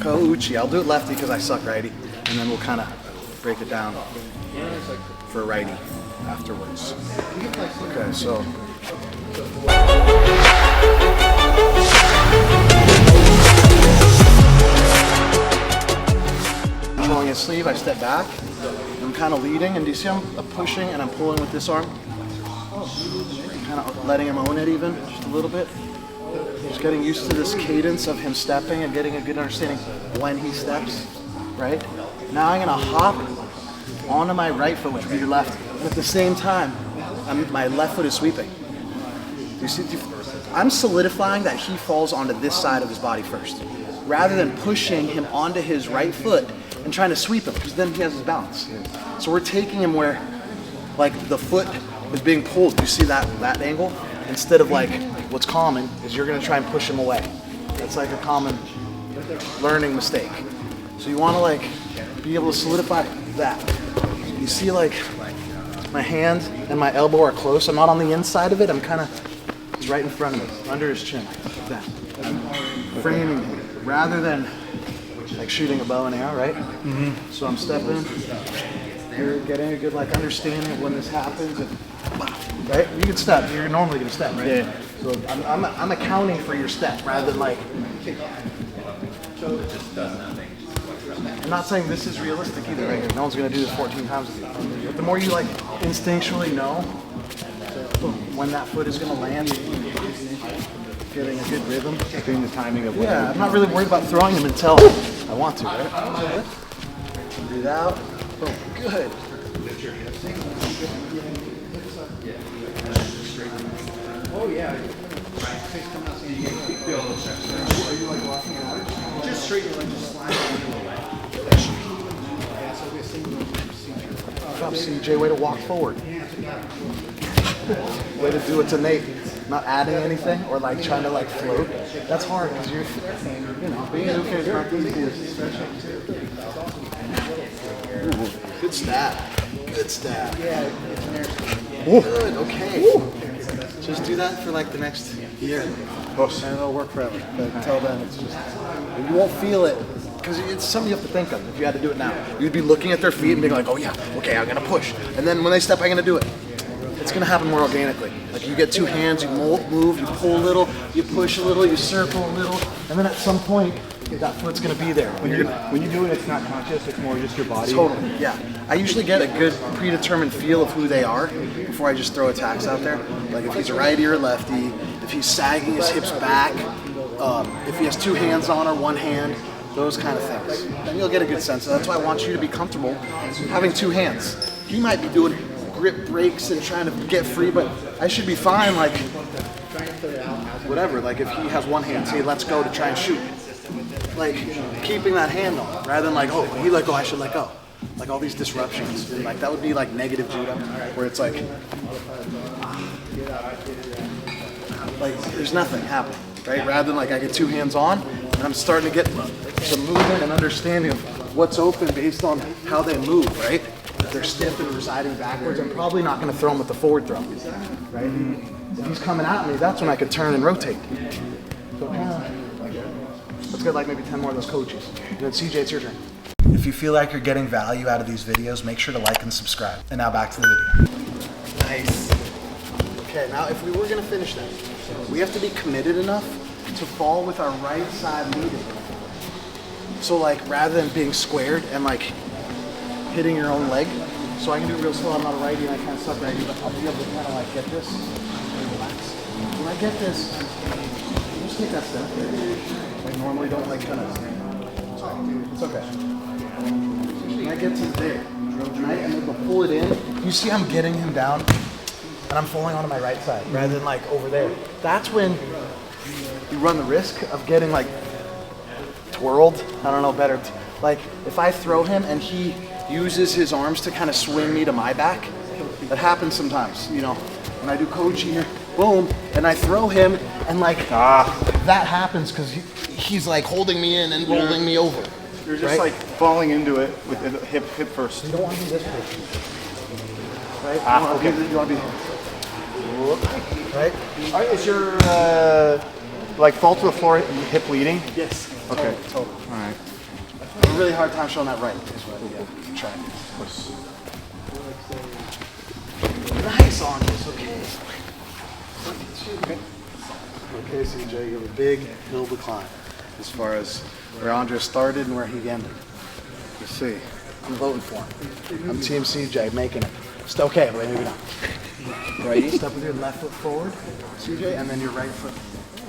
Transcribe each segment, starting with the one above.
Ko Uchi. I'll do it lefty because I suck righty, and then we'll kind of break it down for righty afterwards. Okay, so. Controlling his sleeve, I step back. I'm kind of leading, and do you see I'm pushing and I'm pulling with this arm? Kind of letting him own it even, just a little bit. Just getting used to this cadence of him stepping and getting a good understanding when he steps, right? Now I'm gonna hop onto my right foot, which would be your left, and at the same time, my left foot is sweeping. You see, I'm solidifying that he falls onto this side of his body first, rather than pushing him onto his right foot and trying to sweep him, because then he has his balance. So we're taking him where, like, the foot is being pulled. You see that angle? Instead of like, what's common is you're gonna try and push him away. That's like a common learning mistake. So you wanna like be able to solidify that. You see like my hand and my elbow are close. I'm not on the inside of it. I'm kind of, it's right in front of me, under his chin, like that. I'm framing him rather than like shooting a bow and arrow, right? Mm-hmm. So I'm stepping. You're getting a good like understanding of when this happens, and, right? You can step. You're normally gonna step, right? Yeah. So I'm accounting for your step rather than like. I'm not saying this is realistic either, right? No one's gonna do this 14 times with you. But the more you like instinctually know when that foot is gonna land, getting a good rhythm, doing the timing of. Yeah, I'm not really worried about throwing him until I want to, right? Breathe out. Boom. Good. Oh yeah. Just straight and just slide Good job, CJ. Way to walk forward. Way to do what's innate. Not adding anything or like trying to like float. That's hard because you're, you know, being a new kid is not the easiest. Good stab. Good stab. Good, okay. Just do that for like the next year. And it'll work forever. But until then, it's just, you won't feel it. Because it's something you have to think of if you had to do it now. You'd be looking at their feet and being like, oh yeah, okay, I'm gonna push. And then when they step, I'm gonna do it. It's gonna happen more organically. Like you get two hands, you move, you pull a little, you push a little, you circle a little, and then at some point, that foot's gonna be there. When you do it, it's not conscious, it's more just your body. Totally, yeah. I usually get a good predetermined feel of who they are before I just throw attacks out there. Like if he's a righty or lefty, if he's sagging his hips back, if he has two hands on or one hand, those kind of things. Then you'll get a good sense. So that's why I want you to be comfortable having two hands. He might be doing grip breaks and trying to get free, but I should be fine, like, whatever. Like if he has one hand, say, let's go to try and shoot. Like keeping that hand on, rather than like, oh, he let go, I should let go. Like all these disruptions, like that would be like negative judo, where it's like there's nothing happening, right? Rather than like I get two hands on, and I'm starting to get some movement and understanding of what's open based on how they move, right? If they're stiff and residing backwards, I'm probably not going to throw him with the forward throw, right? If he's coming at me, that's when I could turn and rotate. So, let's get like maybe 10 more of those coaches. And then CJ, it's your turn. If you feel like you're getting value out of these videos, make sure to like and subscribe. And now back to the video. Nice. Okay, now if we were gonna finish that, we have to be committed enough to fall with our right side leading. So like, rather than being squared and like hitting your own leg, so I can do it real slow. I'm not a righty and I can't suck righty, but I'll be able to kind of like get this and relax. When I get this, just take that step. Like normally don't like kind of, it's okay. When I get to there, and I'm able to pull it in, you see I'm getting him down, and I'm falling onto my right side, rather than like over there. That's when you run the risk of getting like twirled, I don't know, better. Like if I throw him and he uses his arms to kind of swing me to my back, that happens sometimes, you know. When I do Ko Uchi here, boom, and I throw him, and like, that happens because he's like holding me in and rolling me over. You're just like falling into it with the hip first. You don't want to be this position, right? You want to be, right? Is your like fall to the floor hip leading? Yes. Okay. Totally. All right. really hard time showing that right. Yeah, try. Nice on this, okay. Okay, CJ, you have a big hill to climb as far as where Andres started and where he ended. Let's see. I'm voting for him. I'm Team CJ, making it. Okay, but maybe not. Ready? Step with your left foot forward, CJ, and then your right foot.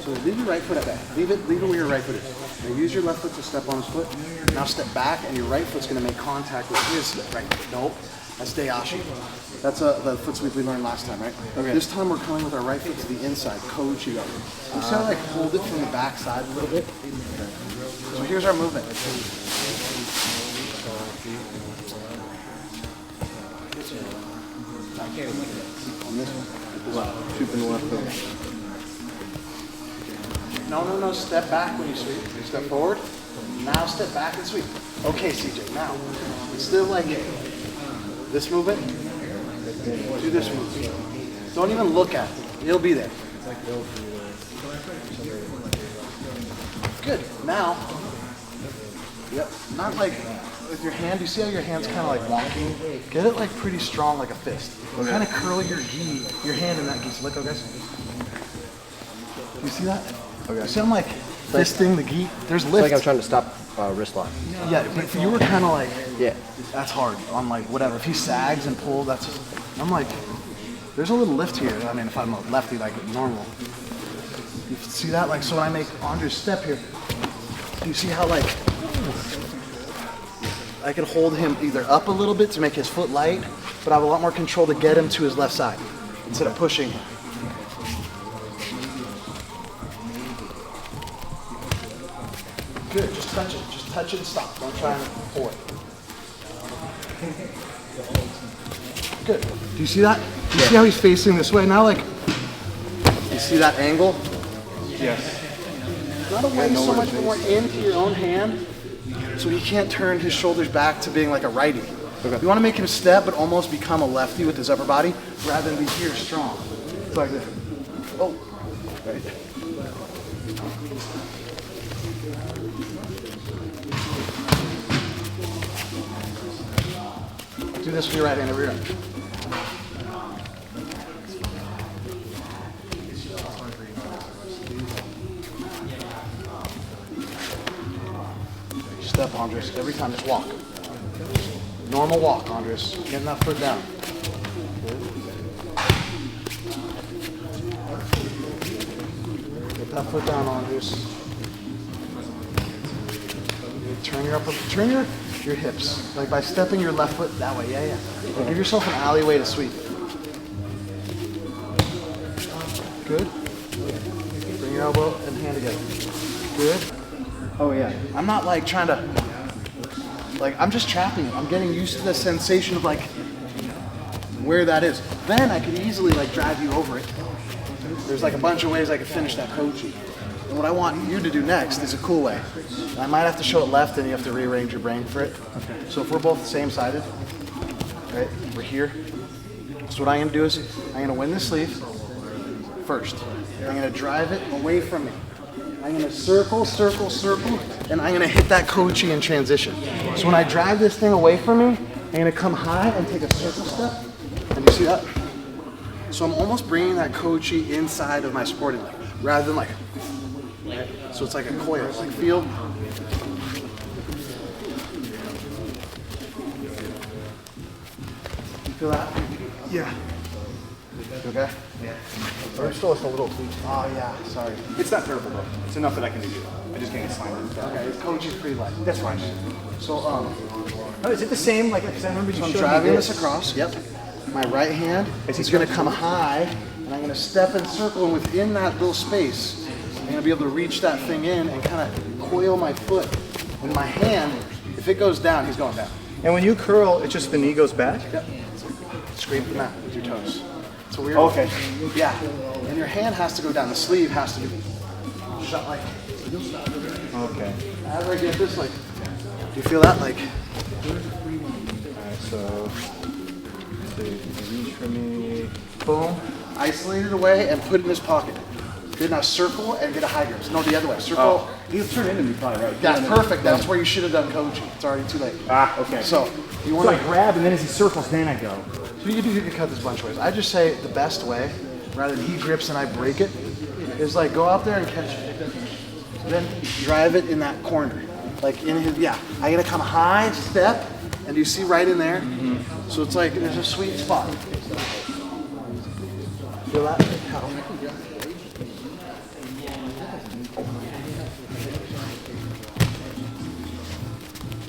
So leave your right foot at that. Leave it where your right foot is. Now use your left foot to step on his foot. Now step back, and your right foot's going to make contact with his right foot. Nope. That's Dayashi. That's the foot sweep we learned last time, right? Okay. This time we're coming with our right foot to the inside, Ko Uchi Gari. You see how hold it from the back side a little bit? So here's our movement. On this one. Sweep in the left foot. No, step back when you sweep. Step forward. Now step back and sweep. Okay, CJ, now, instead of like this movement, do this movement. Don't even look at it. It'll be there. Good. Now, yep, not like with your hand. You see how your hand's kind of like wonky? Get it like pretty strong like a fist. Okay. Kind of curl your hand in that gi. So let go, guys. You see that? Okay. See, I'm like fisting the gi. There's lift. It's like I'm trying to stop wrist lock. Yeah, but if you were kind of like, yeah, that's hard on like whatever. If he sags and pulls, I'm like, there's a little lift here. I mean, if I'm a lefty, like normal. You see that? Like, so when I make Andres step here, you see how like, I can hold him either up a little bit to make his foot light, but I have a lot more control to get him to his left side instead of pushing him. Good, just touch it. Just touch it and stop. Don't try and pull it. Good. Do you see that? Do you see how he's facing this way? Now, like, you see that angle? Yes. Not away so much, but more into your own hand, so he can't turn his shoulders back to being like a righty. Okay. You want to make him step, but almost become a lefty with his upper body, rather than be here strong. It's like this. Oh, right. Do this with your right hand over here. Step, Andres. Every time, just walk. Normal walk, Andres. Getting that foot down. Get that foot down, Andres. Turn your hips, like by stepping your left foot that way. Yeah. Like give yourself an alleyway to sweep. Good. Bring your elbow and hand together. Good. Oh yeah. I'm not like trying to, like I'm just trapping it. I'm getting used to the sensation of like where that is. Then I could easily like drive you over it. There's like a bunch of ways I could finish that Ko Uchi. And what I want you to do next is a cool way. I might have to show it left and you have to rearrange your brain for it. Okay. So if we're both the same sided, right, we're here. So what I'm gonna do is, I'm gonna win the sleeve first. I'm gonna drive it away from me. I'm gonna circle, circle, circle, and I'm gonna hit that Ko Uchi in transition. So when I drive this thing away from me, I'm gonna come high and take a circle step. And you see that? So I'm almost bringing that Ko Uchi inside of my sporting leg, rather than like, right? So it's like a coil, like feel. You feel that? Yeah. You okay? Yeah. Or still a little tweak. Oh yeah, sorry. It's not terrible though. It's enough that I can do it. I just can't slam it. Okay, his Ko Uchi's pretty light. That's fine. So Oh, is it the same? Like, because I remember you so I'm showed driving me this across. Yep. My right hand is going to come high, and I'm going to step and circle, and within that little space, I'm going to be able to reach that thing in and kind of coil my foot. And my hand, if it goes down, he's going down. And when you curl, it's just the knee goes back? Yep. Scrape the mat with your toes. It's a weird. Okay. Yeah. And your hand has to go down. The sleeve has to be shut like. Okay. As I get this, like, do you feel that? Like. Alright, so reach for me. Boom. Isolate it away and put it in his pocket. Good, now circle and get a high grip. No, the other way. Circle. Oh, he'll turn into me probably, right? That's perfect. That's where you should have done Ko Uchi. It's already too late. Ah, okay. So you So want I to. grab and then as he circles, then I go. So you can cut this a bunch of ways. I just say the best way, rather than he grips and I break it, is like go out there and catch it. Then drive it in that corner. Like in his, yeah. I gotta come high, step, and you see right in there. So it's like there's a sweet spot. Feel that?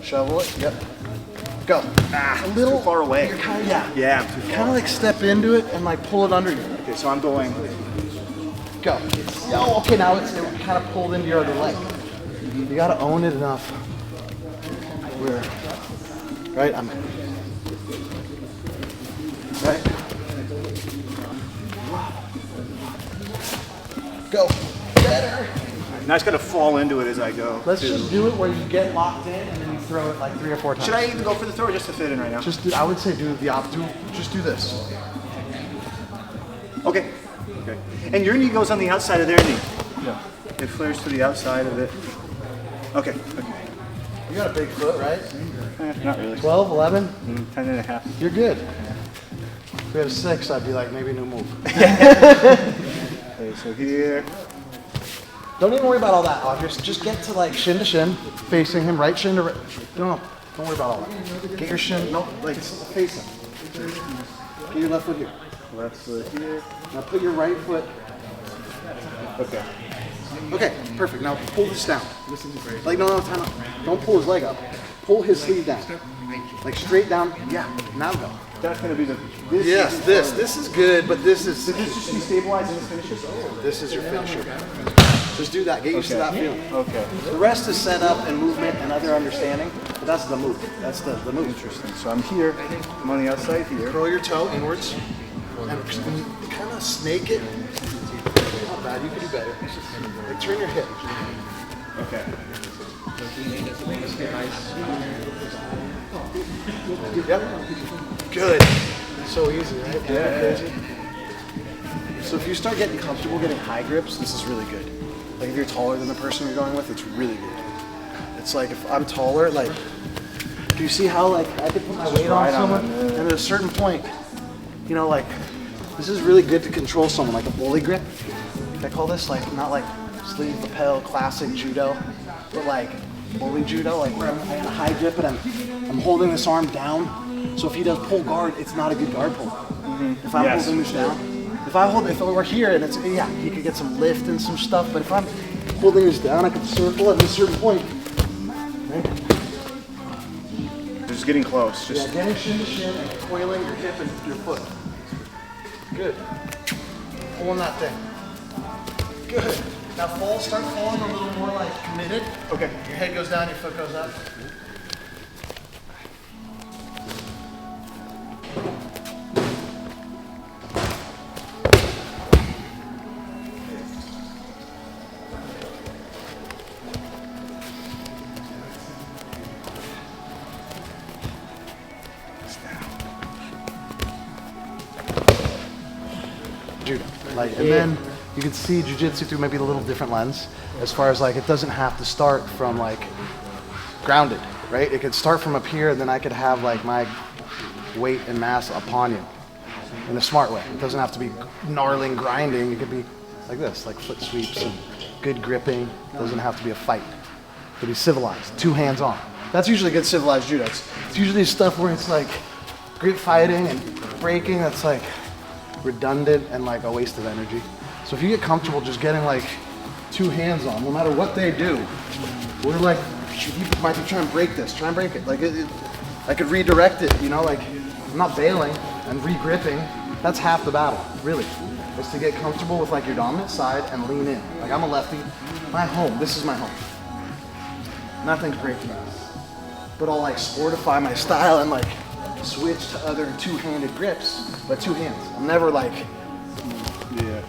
Shovel it, yep. Go. Ah, A little too far away. You're kind of, yeah. Yeah, I'm too far. Kind of like step into it and like pull it under you. Okay, so I'm going. Go. Oh, okay, now it's kind of pulled into your other leg. You gotta own it enough. Where, right? Right? Go. Better. Now I just gotta fall into it as I go. Let's just do it where you get locked in and then you throw it like 3 or 4 times. Should I even go for the throw or just to fit in right now? Just do, I would say do the opposite. Just do this. Okay. Okay. And your knee goes on the outside of their knee. Yeah. It flares to the outside of it. Okay. Okay. You got a big foot, right? Not really. 12, 11? 10 and a half. You're good. If we had a 6, I'd be like, maybe new move. Okay, so here. Don't even worry about all that, Andris. Just get to like shin to shin, facing him, right shin to right. No, don't worry about all that. Get your shin, no, like face him. Get your left foot here. Left foot here. Now put your right foot. Okay. Okay, perfect. Now pull this down. Like, no, time out. Don't pull his leg up. Pull his sleeve down. Like straight down. Yeah, now go. That's gonna be the. Yes, this is good, but this is. Did this just destabilize and this finishes? This is your finisher. Just do that. Get used to that feeling. Okay. The rest is set up and movement and other understanding, but that's the move. That's the move. Interesting. So I'm here. I'm on the outside here. Curl your toe inwards and kind of snake it. Not bad. You can do better. Like turn your hip. Okay. Yep. Good. So easy, right? Yeah. Crazy. So if you start getting comfortable getting high grips, this is really good. Like if you're taller than the person you're going with, it's really good. It's like if I'm taller, like, do you see how like I could put my weight on someone, and at a certain point, you know, like this is really good to control someone, like a bully grip. I call this like not like sleeve lapel classic judo, but like bully judo, like where I got a high grip, but I'm holding this arm down. So if he does pull guard, it's not a good guard pull. If I'm holding this down. If it were here and it's, yeah, he could get some lift and some stuff, but if I'm holding this down, I can circle at a certain point. Right? Just getting close. Just Yeah, getting shin to shin and coiling your hip and your foot. Good. Pulling that thing. Good. Now start falling a little more like committed. okay. Your head goes down, your foot goes up. Judo. Like, and then you can see Jiu Jitsu through maybe a little different lens, as far as like it doesn't have to start from like grounded, right? It could start from up here, and then I could have like my weight and mass upon you in a smart way. It doesn't have to be gnarling grinding. It could be like this, like foot sweeps and good gripping. It doesn't have to be a fight. It could be civilized, 2 hands on. That's usually good civilized judo. It's usually stuff where it's like grip fighting and breaking. That's like redundant and like a waste of energy. So if you get comfortable just getting like 2 hands on, no matter what they do, we're like, you might be trying to break this, try and break it. Like I could redirect it, you know, like I'm not bailing and re-gripping. That's half the battle, really. Is to get comfortable with like your dominant side and lean in. Like I'm a lefty, my home, this is my home. Nothing's breaking me. But I'll like sportify my style and like switch to other 2-handed grips, but 2 hands. I'm never like, Yeah.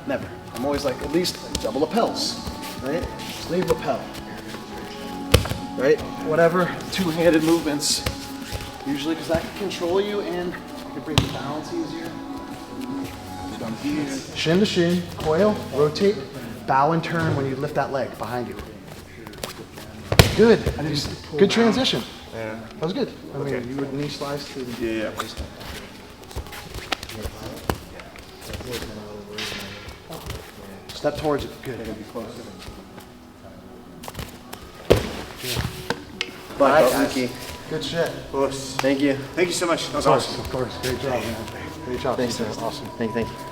never. I'm always like at least double lapels, right? Sleeve lapel, right? Whatever 2-handed movements, usually because that can control you and it brings the balance easier. Shin to shin, coil, rotate, bow and turn when you lift that leg behind you. Good. Good transition. Yeah. That was good. I mean, you would knee slice to the... Yeah. Step towards it. Good. Bye, guys. Good shit. Thank you. Thank you so much. That was awesome. Of course. Great job, man. Great job. Thanks, man. man. Awesome. Thank you.